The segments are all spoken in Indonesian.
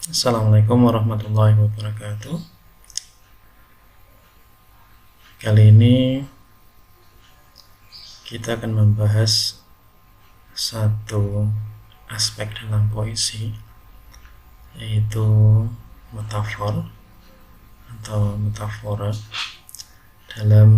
Assalamualaikum warahmatullahi wabarakatuh. Kali ini kita akan membahas satu aspek dalam puisi, yaitu metafor atau metafora. Dalam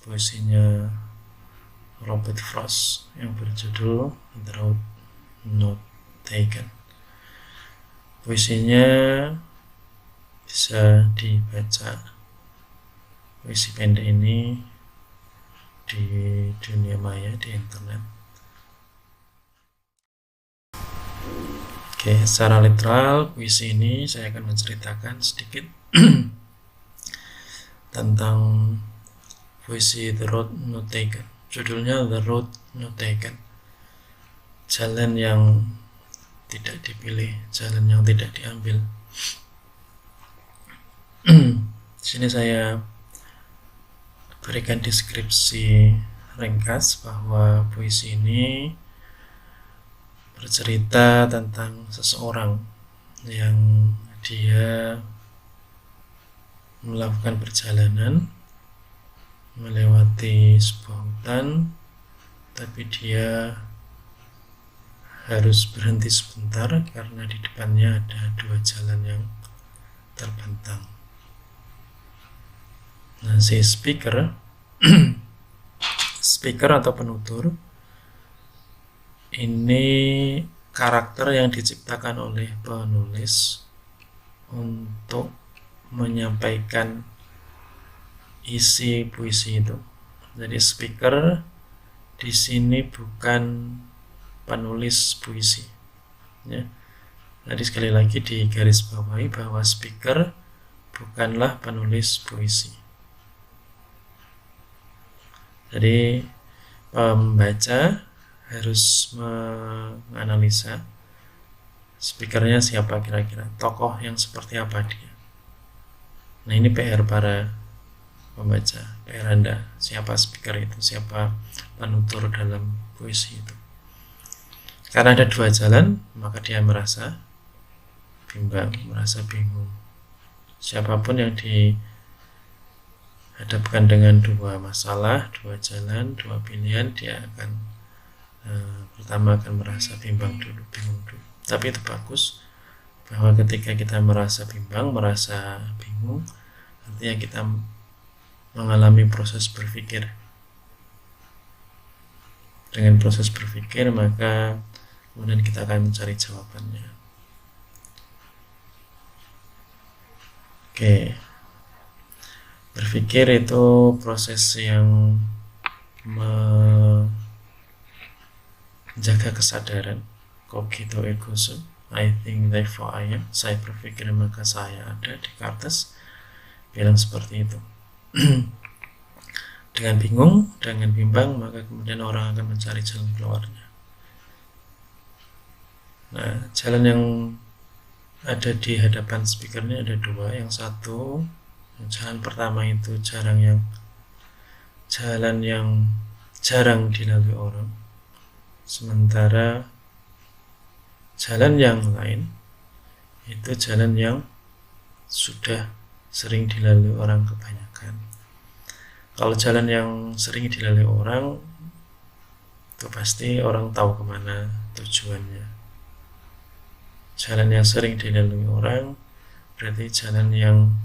puisinya Robert Frost yang berjudul The Road Not Taken. Puisinya bisa dibaca, puisi pendek ini, di dunia maya, di internet. Oke, secara literal puisi ini saya akan menceritakan sedikit tentang puisi The Road Not Taken. Judulnya The Road Not Taken, jalan yang tidak dipilih, jalan yang tidak diambil. Di sini saya berikan deskripsi ringkas bahwa puisi ini bercerita tentang seseorang yang dia melakukan perjalanan melewati sebuah hutan, tapi dia harus berhenti sebentar karena di depannya ada dua jalan yang terbentang. Nah, si speaker atau penutur ini karakter yang diciptakan oleh penulis untuk menyampaikan isi puisi itu. Jadi speaker di sini bukan penulis puisi, ya. Jadi sekali lagi digarisbawahi bahwa speaker bukanlah penulis puisi. Jadi pembaca harus menganalisa speakernya siapa kira-kira, tokoh yang seperti apa dia. Nah, ini PR para pembaca, PR Anda, siapa speaker itu, siapa penutur dalam puisi itu. Karena ada dua jalan, maka dia merasa bimbang, merasa bingung. Siapapun yang dihadapkan dengan dua masalah, dua jalan, dua pilihan, dia akan pertama akan merasa bimbang dulu, bingung dulu. Tapi itu bagus, bahwa ketika kita merasa bimbang, merasa bingung, artinya kita mengalami proses berpikir. Dengan proses berpikir, maka kemudian kita akan mencari jawabannya. Oke, berpikir itu proses yang menjaga kesadaran. Cogito ergo sum, I think therefore I am. Saya berpikir maka saya ada. Descartes bilang seperti itu. Dengan bingung, dengan bimbang, maka kemudian orang akan mencari jalan keluarnya. Nah, jalan yang ada di hadapan speakernya ada dua. Yang satu, jalan pertama itu jalan yang jarang dilalui orang. Sementara jalan yang lain itu jalan yang sudah sering dilalui orang kebanyakan. Kalau jalan yang sering dilalui orang, itu pasti orang tahu kemana tujuannya. Jalan yang sering dilalui orang berarti jalan yang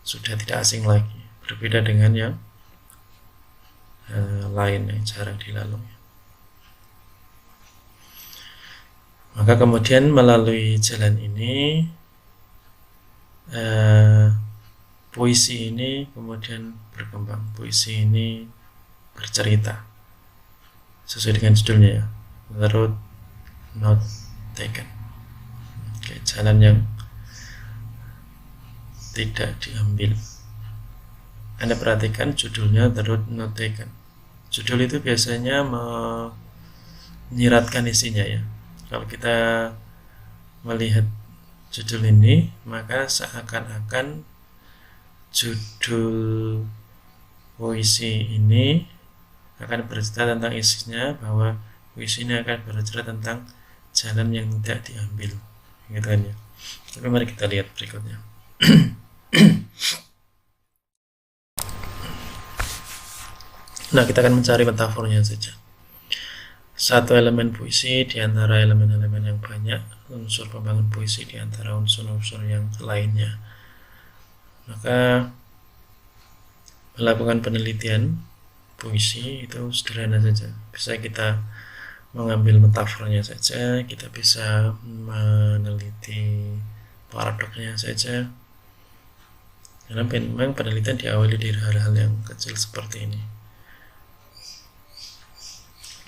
sudah tidak asing lagi, berbeda dengan yang lain yang jarang dilalui. Maka kemudian melalui jalan ini puisi ini kemudian berkembang. Puisi ini bercerita sesuai dengan judulnya, ya, The Road Not Taken. Oke, jalan yang tidak diambil. Anda perhatikan judulnya The Road Not Taken. Judul itu biasanya menyiratkan isinya, ya. Kalau kita melihat judul ini, maka seakan-akan judul puisi ini akan bercerita tentang isinya, bahwa puisi ini akan bercerita tentang jalan yang tidak diambil, gitu kan ya. Tapi mari kita lihat berikutnya. Nah, kita akan mencari metafornya saja. Satu elemen puisi di antara elemen-elemen yang banyak, unsur pembangun puisi di antara unsur-unsur yang lainnya. Maka melakukan penelitian puisi itu sederhana saja. Bisa kita mengambil metafornya saja, kita bisa meneliti paradoksnya saja. Karena memang penelitian diawali dari hal-hal yang kecil seperti ini.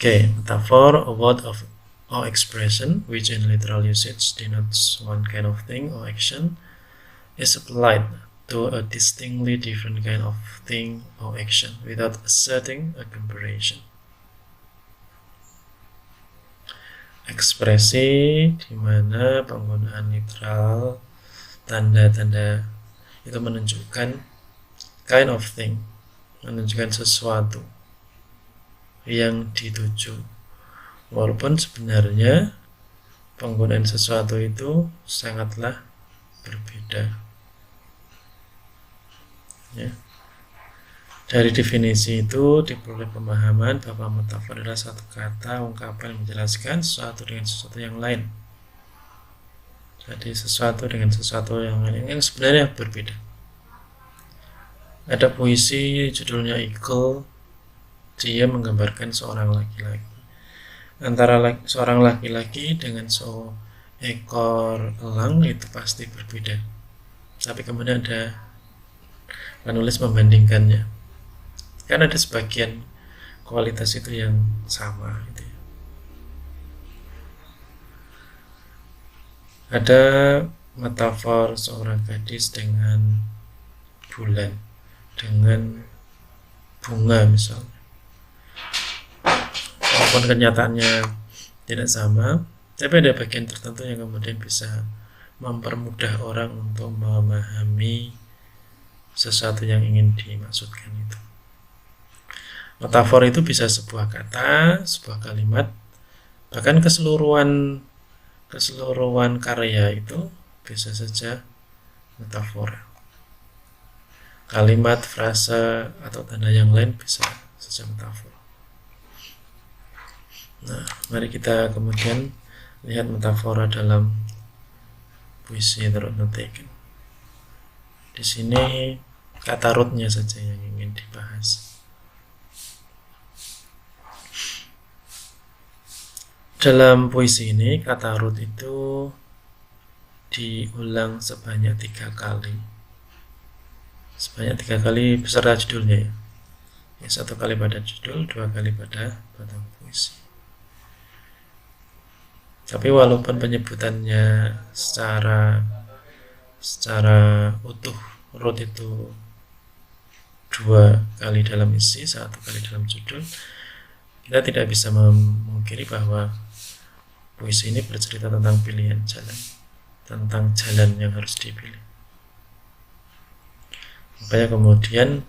Okay, metaphor, a word of or expression which in literal usage denotes one kind of thing or action, is applied to a distinctly different kind of thing or action without asserting a comparison. Ekspresi di mana penggunaan literal, tanda-tanda itu menunjukkan kind of thing, menunjukkan sesuatu yang dituju, walaupun sebenarnya penggunaan sesuatu itu sangatlah berbeda ya. Dari definisi itu diperoleh pemahaman bahwa metafor adalah satu kata ungkapan yang menjelaskan sesuatu dengan sesuatu yang lain. Jadi sesuatu dengan sesuatu yang lain yang sebenarnya berbeda. Ada puisi judulnya Eagle. Dia menggambarkan seorang laki-laki. Antara seorang laki-laki dengan seekor elang itu pasti berbeda. Tapi kemudian ada penulis membandingkannya. Kan ada sebagian kualitas itu yang sama gitu ya. Ada metafor seorang gadis dengan bulan, dengan bunga misalnya. Walaupun kenyataannya tidak sama, tapi ada bagian tertentu yang kemudian bisa mempermudah orang untuk memahami sesuatu yang ingin dimaksudkan itu. Metafor itu bisa sebuah kata, sebuah kalimat, bahkan keseluruhan karya itu bisa saja metafora. Kalimat, frasa, atau tanda yang lain bisa saja metafora. Nah, mari kita kemudian lihat metafora dalam puisi The Road Not Taken. Di sini kata rootnya saja yang ingin dibahas. Dalam puisi ini kata root itu diulang sebanyak 3 kali. Sebanyak 3 kali beserta judulnya ya. 1 kali pada judul, 2 kali pada batang puisi. Tapi walaupun penyebutannya secara utuh root itu 2 kali dalam isi, 1 kali dalam judul, kita tidak bisa memungkiri bahwa puisi ini bercerita tentang pilihan jalan, tentang jalan yang harus dipilih. Makanya kemudian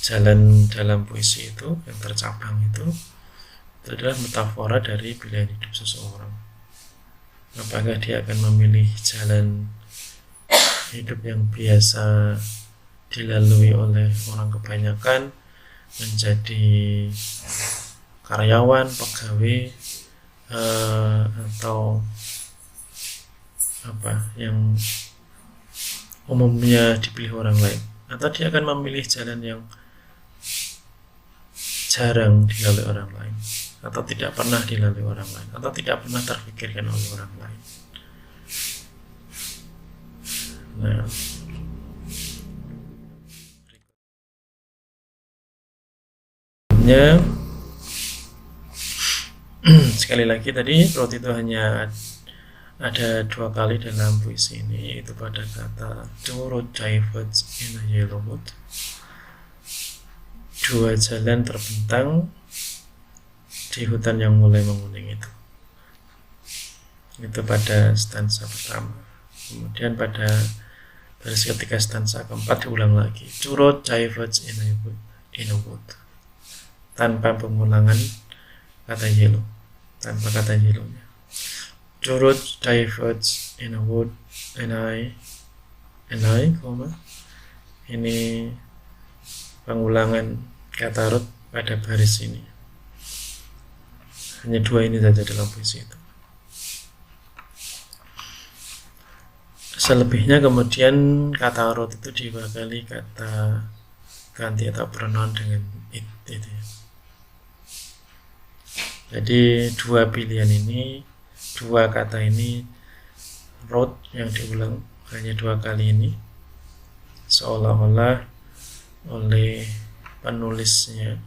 jalan dalam puisi itu yang tercabang itu adalah metafora dari pilihan hidup seseorang. Apakah dia akan memilih jalan hidup yang biasa dilalui oleh orang kebanyakan, menjadi karyawan, pegawai, atau apa yang umumnya dipilih orang lain, atau dia akan memilih jalan yang jarang dilalui orang lain, atau tidak pernah dilalui orang lain, atau tidak pernah terpikirkan oleh orang lain. Nah, sekali lagi tadi root itu hanya ada 2 kali dalam puisi ini, yaitu pada kata two road diverge in a yellow wood. 2 jalan terbentang di hutan yang mulai menguning itu pada stansa pertama. Kemudian pada baris ketiga stansa keempat diulang lagi, two road diverge in a wood, tanpa pengulangan kata yellow, tanpa kata yellownya. Two roads diverge in a wood, and I, ini pengulangan kata road pada baris ini. Hanya dua ini saja dalam puisi itu. Selebihnya kemudian kata road itu diwakili kata ganti atau pronoun dengan it itu ya. Jadi dua pilihan ini, dua kata ini, road yang diulang hanya dua kali ini, seolah-olah oleh penulisnya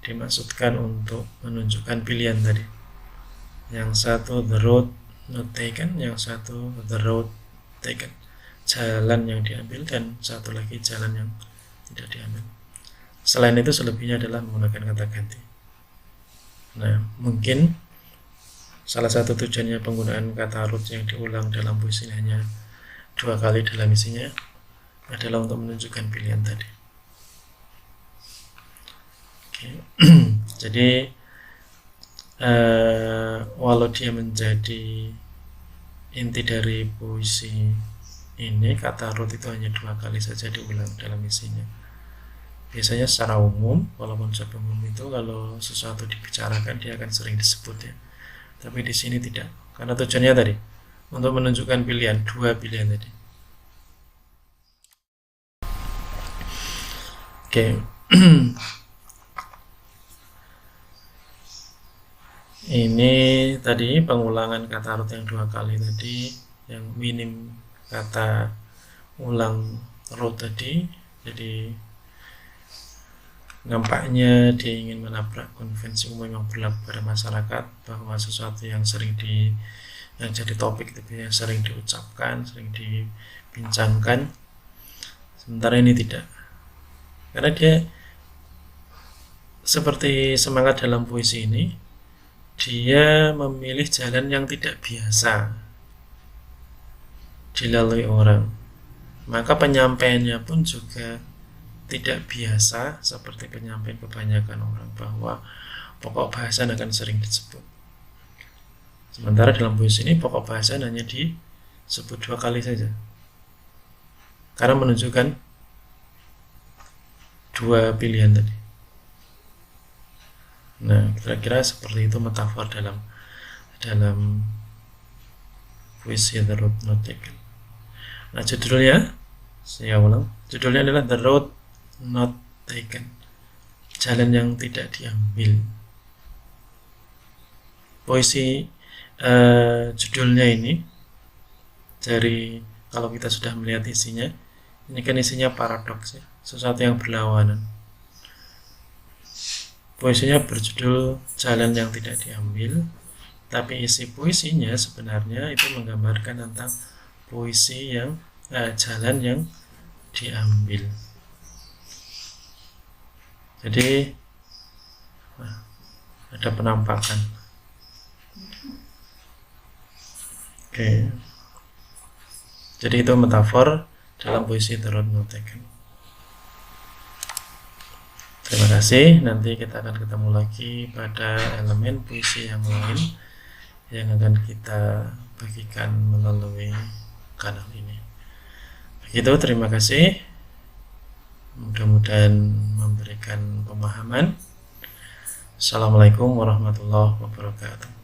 dimaksudkan untuk menunjukkan pilihan tadi. Yang satu the road not taken, yang satu the road taken, jalan yang diambil, dan satu lagi jalan yang tidak diambil. Selain itu selebihnya adalah menggunakan kata ganti. Nah, mungkin salah satu tujuannya penggunaan kata root yang diulang dalam puisi hanya dua kali dalam isinya adalah untuk menunjukkan pilihan tadi. Oke. Jadi walau dia menjadi inti dari puisi ini, kata root itu hanya dua kali saja diulang dalam isinya. Biasanya secara umum, walaupun secara umum itu kalau sesuatu dibicarakan dia akan sering disebut ya. Tapi di sini tidak, karena tujuannya tadi untuk menunjukkan pilihan, dua pilihan tadi. Oke. Ini tadi pengulangan kata root yang dua kali tadi, yang minim kata ulang root tadi. Jadi nampaknya dia ingin menabrak konvensi umum yang berlaku pada masyarakat, bahwa sesuatu yang yang jadi topik itu yang sering diucapkan, sering dibincangkan, sementara ini tidak. Karena dia seperti semangat dalam puisi ini, dia memilih jalan yang tidak biasa dilalui orang, maka penyampaiannya pun juga tidak biasa seperti penyampaian kebanyakan orang, bahwa pokok bahasan akan sering disebut. Sementara dalam puisi ini pokok bahasan hanya disebut dua kali saja, karena menunjukkan dua pilihan tadi. Nah, kira-kira seperti itu metafor dalam puisi The Road Not Taken. Nah, judulnya, saya ulang, judulnya adalah The Road Not Taken, jalan yang tidak diambil. Puisi judulnya ini, dari kalau kita sudah melihat isinya, ini kan isinya paradoks ya, sesuatu yang berlawanan. Puisinya berjudul Jalan yang Tidak Diambil, tapi isi puisinya sebenarnya itu menggambarkan tentang puisi yang jalan yang diambil. Jadi ada penampakan. Oke. Jadi itu metafor dalam puisi The Road Not Taken. Terima kasih. Nanti kita akan ketemu lagi pada elemen puisi yang lain yang akan kita bagikan melalui kanal ini. Begitu, terima kasih. Mudah-mudahan memberikan pemahaman. Assalamualaikum warahmatullahi wabarakatuh.